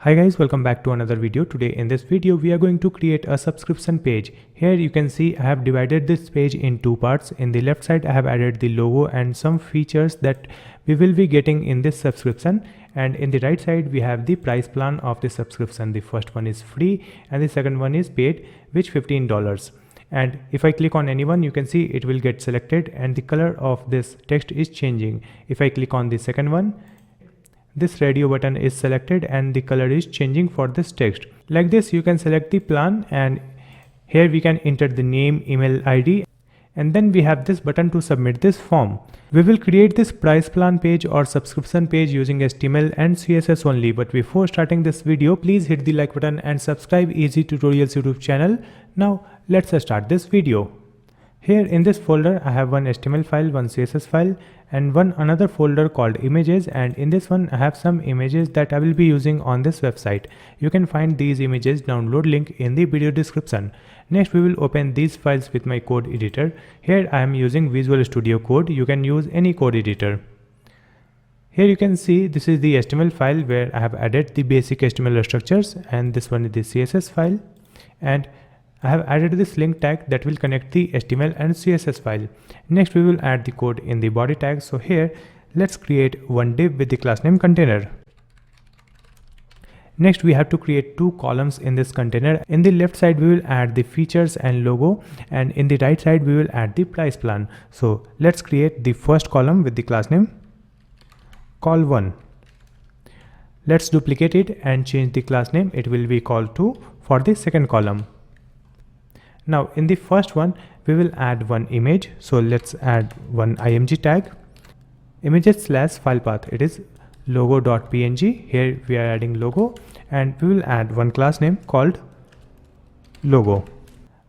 Hi guys, welcome back to another video. Today in this video we are going to create a subscription page. Here you can see I have divided this page in two parts. In the left side I have added the logo and some features that we will be getting in this subscription, and in the right side we have the price plan of the subscription. The first one is free and the second one is paid, which $15. And if I click on any one, you can see it will get selected and the color of this text is changing. If I click on the second one, this radio button is selected and the color is changing for this text. Like this you can select the plan, and here we can enter the name, email ID, and then we have this button to submit this form. We will create this price plan page or subscription page using HTML and CSS only. But before starting this video, please hit the like button and subscribe Easy Tutorials YouTube channel. Now let's start this video. Here in this folder I have one HTML file, one CSS file, and one another folder called images, and in this one I have some images that I will be using on this website. You can find these images download link in the video description. Next we will open these files with my code editor. Here I am using Visual Studio Code. You can use any code editor. Here you can see this is the HTML file where I have added the basic HTML structures, and this one is the CSS file, and I have added this link tag that will connect the HTML and CSS file. Next we will add the code in the body tag. So here let's create one div with the class name container. Next we have to create two columns in this container. In the left side we will add the features and logo, and in the right side we will add the price plan. So let's create the first column with the class name col1. Let's duplicate it and change the class name. It will be col2 for the second column. Now in the first one we will add one image. So let's add one img tag, images/file path. It is logo.png. Here we are adding logo, and we will add one class name called logo.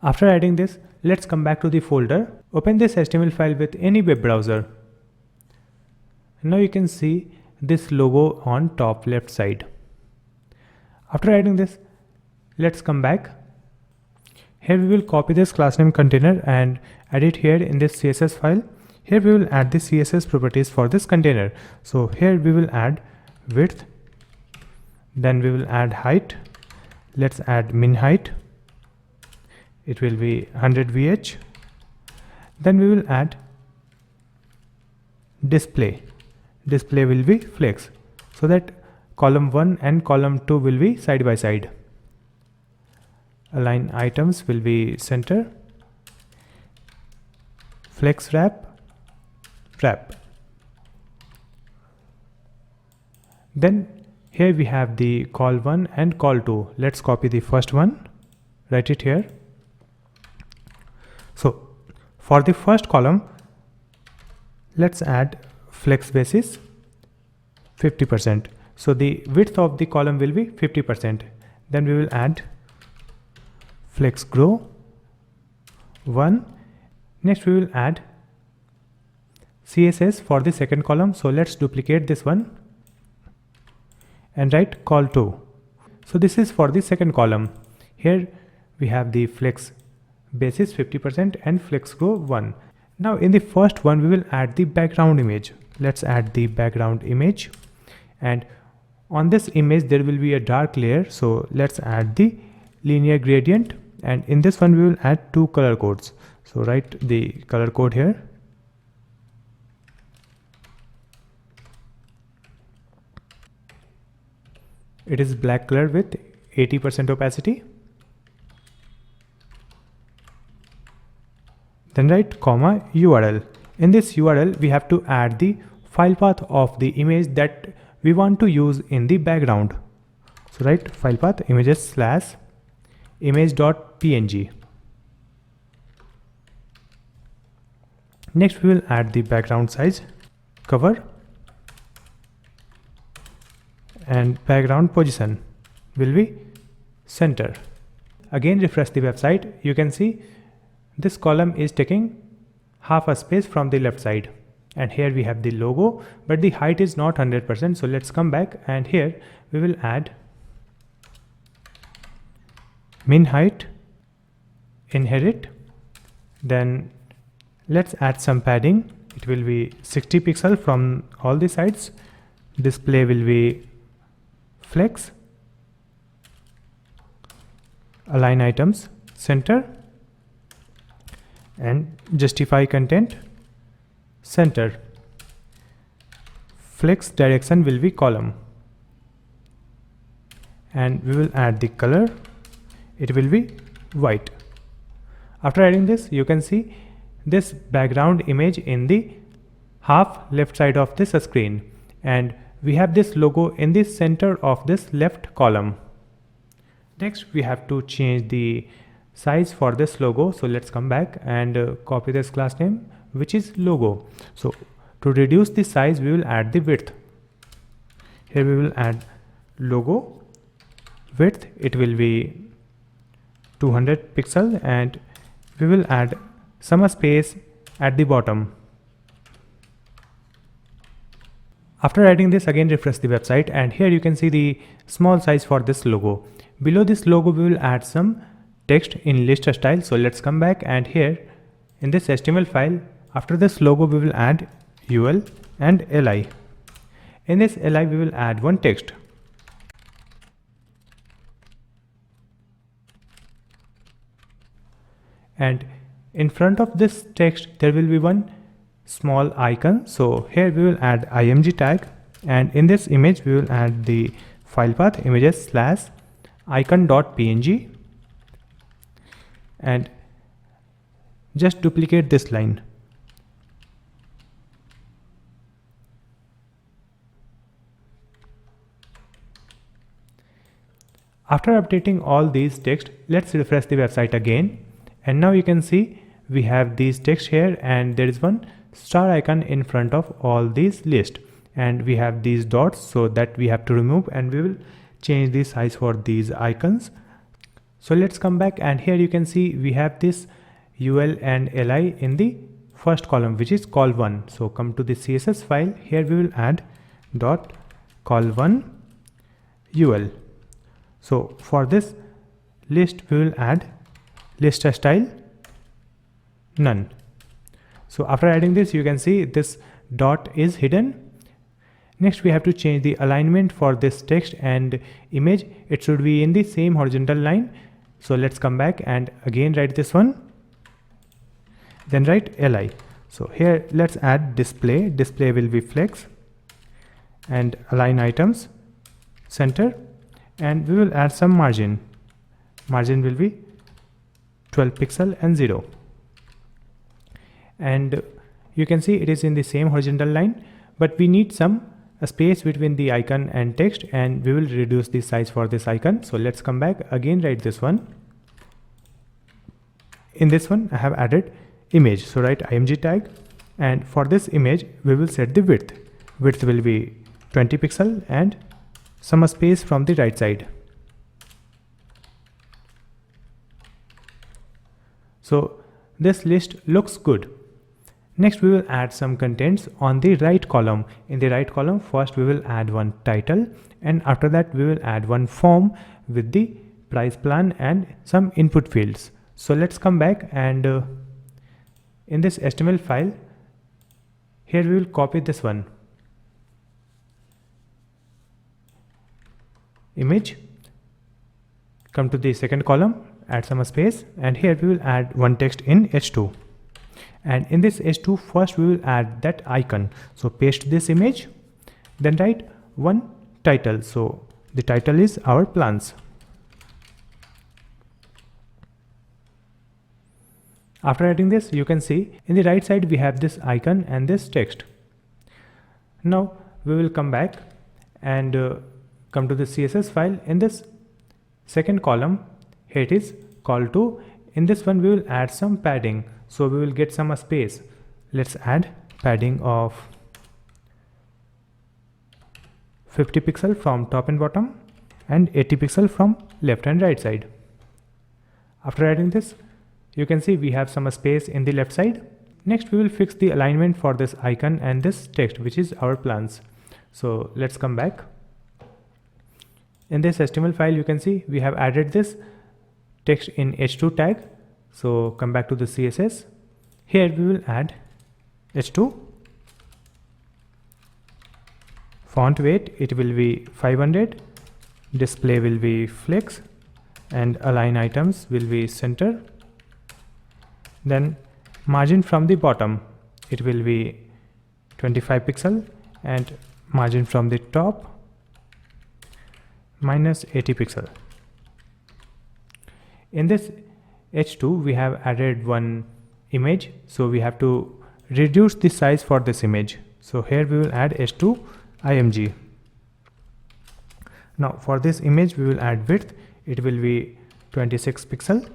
After adding this, let's come back to the folder. Open this HTML file with any web browser. Now you can see this logo on top left side. After adding this, let's come back. Here we will copy this class name container and add it here in this CSS file. Here we will add the Css properties for this container. So here we will add width, then we will add height. Let's add min height. It will be 100 VH. Then we will add display. Display will be flex, so that column 1 and column 2 will be side by side. Align items will be center. Flex wrap. Then here we have the col1 and col2. Let's copy the first one, write it here. So for the first column, let's add flex basis 50%. So the width of the column will be 50%. Then we will add flex grow 1. Next we will add CSS for the second column. So let's duplicate this one and write col2. So this is for the second column. Here we have the flex basis 50% and flex grow 1. Now in the first one we will add the background image. Let's add the background image, and on this image there will be a dark layer. So let's add the linear gradient, and in this one we will add two color codes. So write the color code here. It is black color with 80% opacity. Then write comma URL. In this URL we have to add the file path of the image that we want to use in the background. So write file path images/image.png. Next we will add the background size, cover, and background position will be center. Again refresh the website. You can see this column is taking half a space from the left side, and here we have the logo, but the height is not 100%. So let's come back, and here we will add min height, inherit. Then let's add some padding. It will be 60 pixels from all the sides. Display will be flex, align items center, and justify content center. Flex direction will be column, and we will add the color. It will be white. After adding this, you can see this background image in the half left side of this screen, and we have this logo in the center of this left column. Next, we have to change the size for this logo. So let's come back and copy this class name, which is logo. So to reduce the size, we will add the width. Here we will add logo width. It will be 200 pixels, and we will add some space at the bottom. After adding this, again refresh the website, and here you can see the small size for this logo. Below this logo, we will add some text in list style. So let's come back, and here in this HTML file, after this logo, we will add UL and LI. In this LI, we will add one text. And in front of this text, there will be one small icon. So here we will add img tag, and in this image, we will add the file path images / icon.png, and just duplicate this line. After updating all these text, let's refresh the website again, and now you can see we have these text here, and there is one star icon in front of all these lists, and we have these dots, so that we have to remove, and we will change the size for these icons. So let's come back, and here you can see we have this UL and LI in the first column, which is col1. So come to the CSS file. Here we will add dot col1 UL. So for this list, we will add list style none. So after adding this, you can see this dot is hidden. Next, we have to change the alignment for this text and image. It should be in the same horizontal line. So let's come back and again write this one, then write LI. So here let's add display. Display will be flex, and align items center, and we will add some margin. Margin will be 12 pixel and 0. And you can see it is in the same horizontal line, but we need some space between the icon and text, and we will reduce the size for this icon. So let's come back again, write this one. In this one, I have added image. So write img tag, and for this image, we will set the width. Width will be 20 pixel and some space from the right side. So this list looks good. Next, we will add some contents on the right column. In the right column, first we will add one title, and after that we will add one form with the price plan and some input fields. So let's come back, and in this HTML file, here we will copy this one image, come to the second column, add some space, and here we will add one text in H2. And in this H2, first we will add that icon. So paste this image, then write one title. So the title is our plans. After adding this, you can see in the right side we have this icon and this text. Now we will come back and come to the CSS file. In this second column, here it is call to. In this one, we will add some padding. So we will get some space. Let's add padding of 50 pixel from top and bottom, and 80 pixel from left and right side. After adding this, you can see we have some space in the left side. Next, we will fix the alignment for this icon and this text, which is our plans. So let's come back. In this HTML file, you can see we have added this text in H2 tag. So come back to the CSS. Here we will add H2. Font weight, it will be 500. Display will be flex, and align items will be center. Then margin from the bottom, it will be 25 pixel, and margin from the top minus 80 pixel. In this H2 we have added one image, so we have to reduce the size for this image. So here we will add H2 img. Now for this image we will add width, it will be 26 pixel,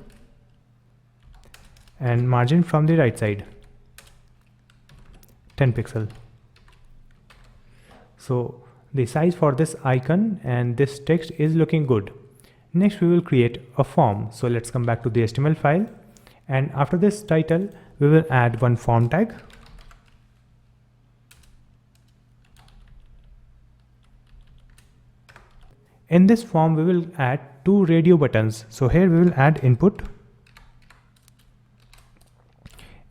and margin from the right side 10 pixel. So the size for this icon and this text is looking good. Next we will create a form. So let's come back to the HTML file, and after this title we will add one form tag. In this form we will add two radio buttons. So here we will add input.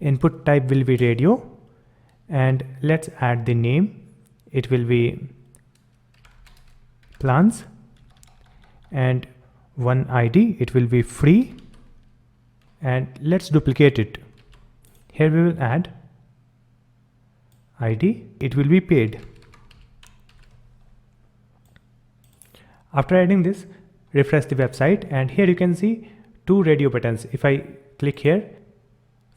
Input type will be radio, and let's add the name. It will be plans, and one ID, it will be free, and let's duplicate it. Here we will add ID, it will be paid. After adding this, refresh the website, and here you can see two radio buttons. If I click here,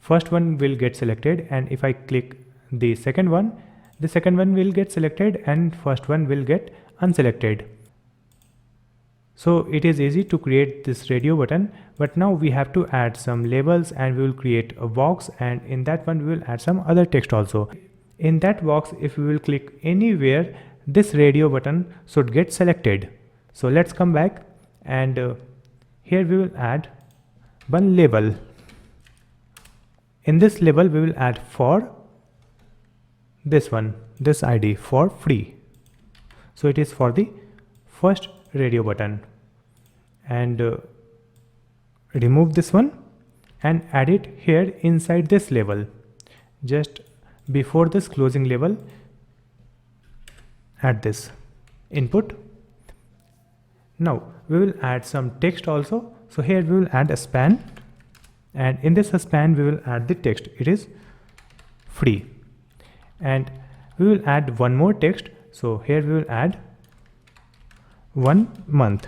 first one will get selected, and if I click the second one will get selected, and first one will get unselected. So it is easy to create this radio button, but now we have to add some labels, and we will create a box, and in that one we will add some other text also. In that box, if we will click anywhere, this radio button should get selected. So let's come back, and here we will add one label. In this label we will add for this one, this ID, for free. So it is for the first radio button, and remove this one and add it here inside this label, just before this closing label. Add this input. Now we will add some text also. So here we will add a span, and in this span we will add the text, it is free, and we will add one more text. So here we will add 1 month,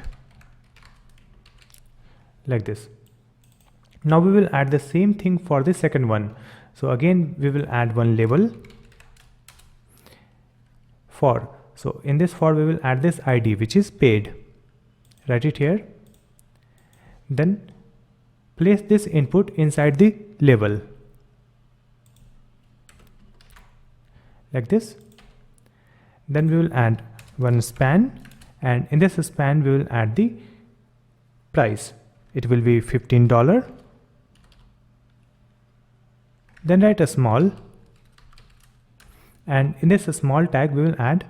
like this. Now we will add the same thing for the second one. So again we will add one label for. So in this for we will add this ID, which is paid. Write it here. Then place this input inside the label, like this. Then we will add one span, and in this span we will add the price. It will be $15. Then write a small, and in this small tag we will add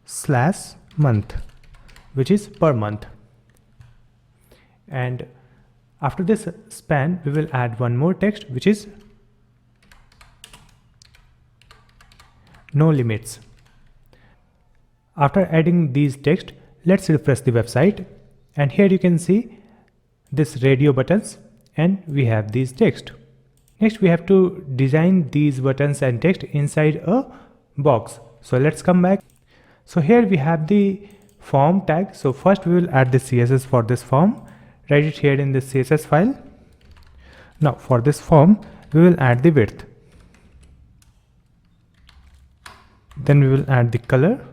/month, which is per month. And after this span we will add one more text, which is no limits. After adding these text, let's refresh the website, and here you can see this radio buttons, and we have these text. Next we have to design these buttons and text inside a box. So let's come back. So here we have the form tag. So first we will add the CSS for this form. Write it here in the CSS file. Now for this form we will add the width. Then we will add the color.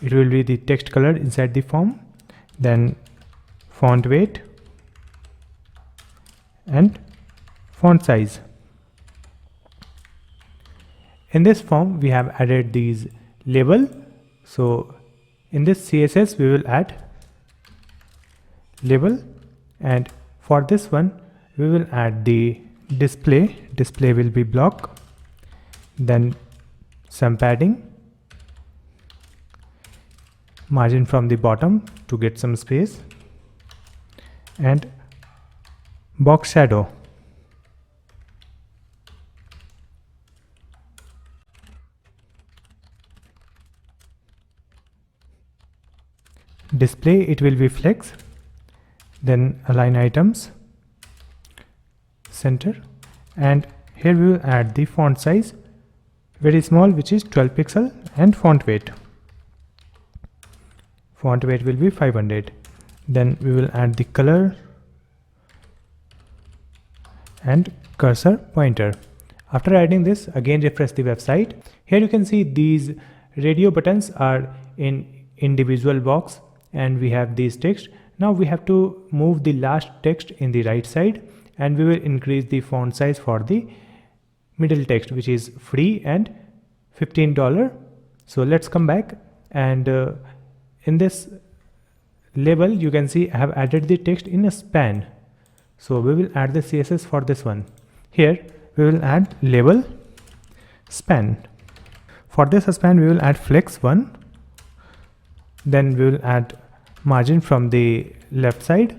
It will be the text color inside the form. Then font weight and font size. In this form we have added these label. So in this CSS we will add label, and for this one we will add the display. Display will be block, then some padding, margin from the bottom to get some space, and box shadow. Display, it will be flex, then align items, center, and here we will add the font size very small, which is 12 pixel, and font weight. Font weight will be 500. Then we will add the color and cursor pointer. After adding this, again refresh the website. Here you can see these radio buttons are in individual box and we have these text. Now we have to move the last text in the right side, and we will increase the font size for the middle text, which is free and $15. So let's come back, and in this label you can see I have added the text in a span. So we will add the CSS for this one. Here we will add label span. For this span we will add flex 1. Then we will add margin from the left side,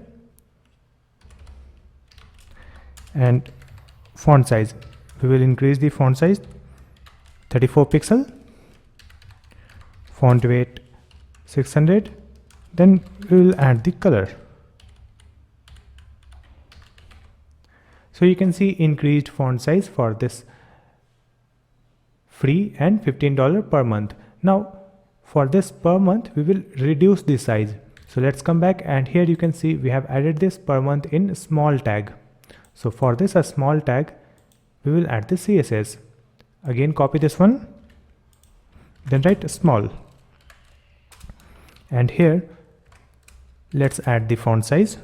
and font size. We will increase the font size 34 pixel, font weight 600. Then we will add the color. So you can see increased font size for this free and $15 per month. Now for this per month we will reduce the size. So let's come back, and here you can see we have added this per month in small tag. So for this a small tag we will add the CSS. Again copy this one, then write small, and here let's add the font size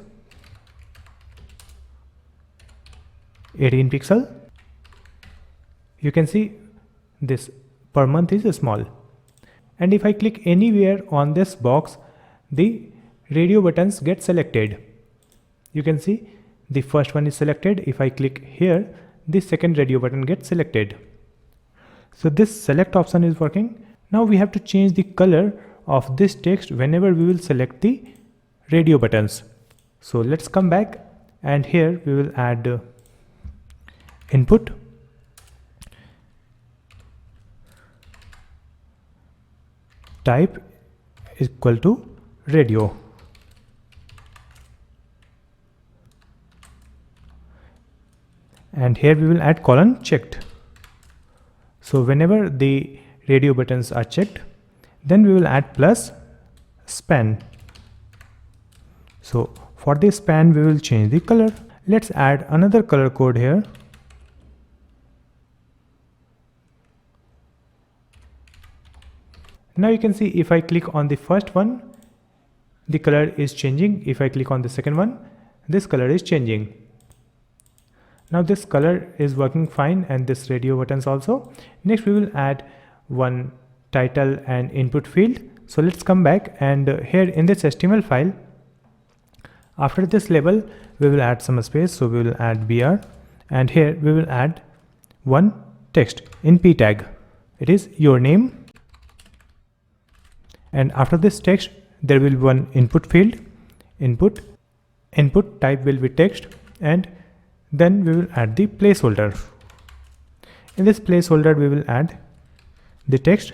18 pixel. You can see this per month is small, and if I click anywhere on this box, the radio buttons get selected. You can see the first one is selected. If I click here, the second radio button gets selected. So this select option is working. Now we have to change the color of this text whenever we will select the radio buttons. So let's come back, and here we will add input, type is equal to radio, and here we will add colon checked. So whenever the radio buttons are checked, then we will add plus span. So for this span we will change the color. Let's add another color code here. Now you can see if I click on the first one, the color is changing. If I click on the second one, this color is changing. Now this color is working fine, and this radio buttons also. Next we will add one title and input field. So let's come back, and here in this HTML file, after this label we will add some space. So we will add br, and here we will add one text in p tag. It is your name. And after this text there will be one input field, input type will be text, and then we will add the placeholder. In this placeholder we will add the text,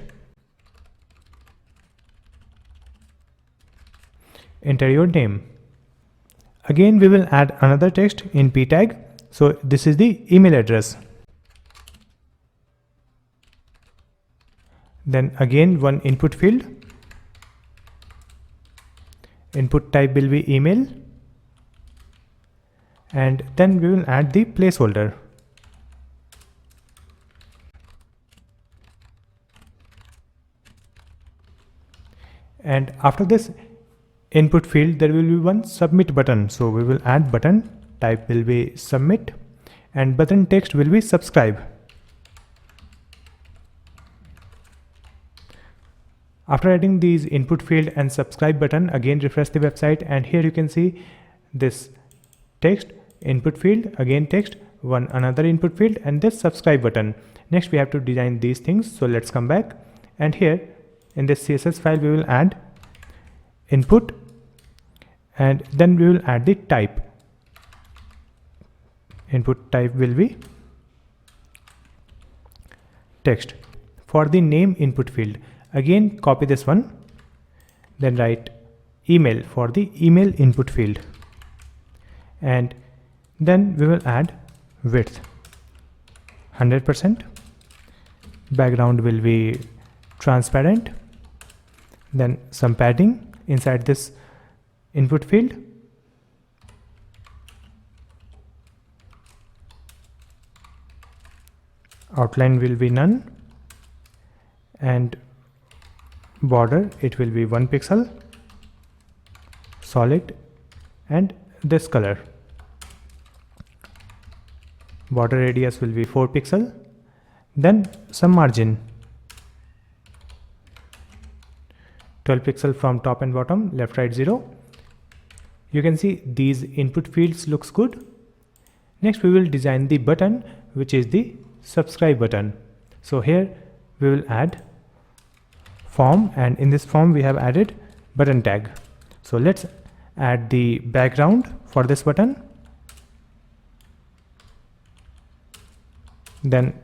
enter your name. Again we will add another text in p tag. So this is the email address. Then again one input field, input type will be email, and then we will add the placeholder. And after this input field there will be one submit button. So we will add button, type will be submit, and button text will be subscribe. After adding these input field and subscribe button, again refresh the website, and here you can see this text, input field, again text, one another input field, and this subscribe button. Next we have to design these things. So let's come back, and here in this CSS file we will add input, and then we will add the type. Input type will be text. For the name input field, again copy this one, then write email for the email input field. and then we will add width 100%. Background will be transparent. Then some padding inside this input field. Outline will be none, and border, it will be 1 pixel, solid, and this color. Border radius will be 4 pixel. Then some margin, 12 pixel from top and bottom, left right 0. You can see these input fields looks good. Next we will design the button, which is the subscribe button. So here we will add form, and in this form we have added button tag. So let's add the background for this button. Then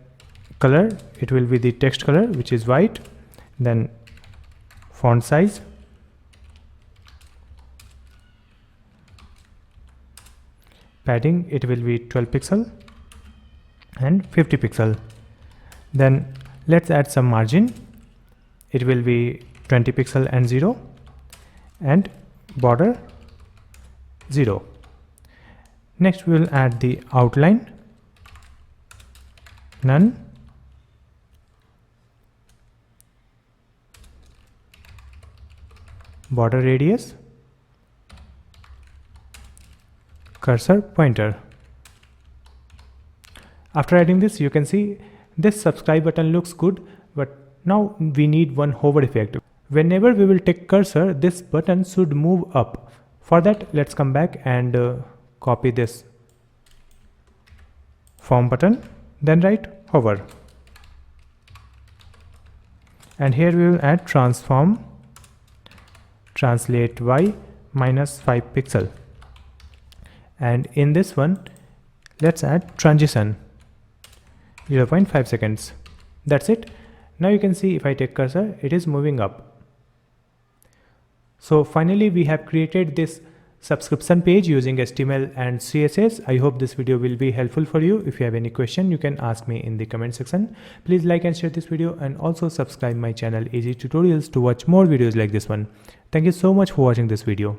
color, it will be the text color, which is white. Then font size, padding, it will be 12 pixel and 50 pixel. Then let's add some margin, it will be 20 pixel and 0, and border 0. Next we will add the outline, none, border radius, cursor pointer. After adding this, you can see this subscribe button looks good, but now we need one hover effect. Whenever we will take cursor, this button should move up. For that, let's come back and copy this form button, then write hover. And here we will add transform, translate y minus 5 pixel. And in this one, let's add transition, 0.5 seconds. That's it. Now you can see if I take cursor, it is moving up. So finally we have created this subscription page using HTML and CSS. I hope this video will be helpful for you. If you have any question, you can ask me in the comment section. Please like and share this video, and also subscribe my channel Easy Tutorials to watch more videos like this one. Thank you so much for watching this video.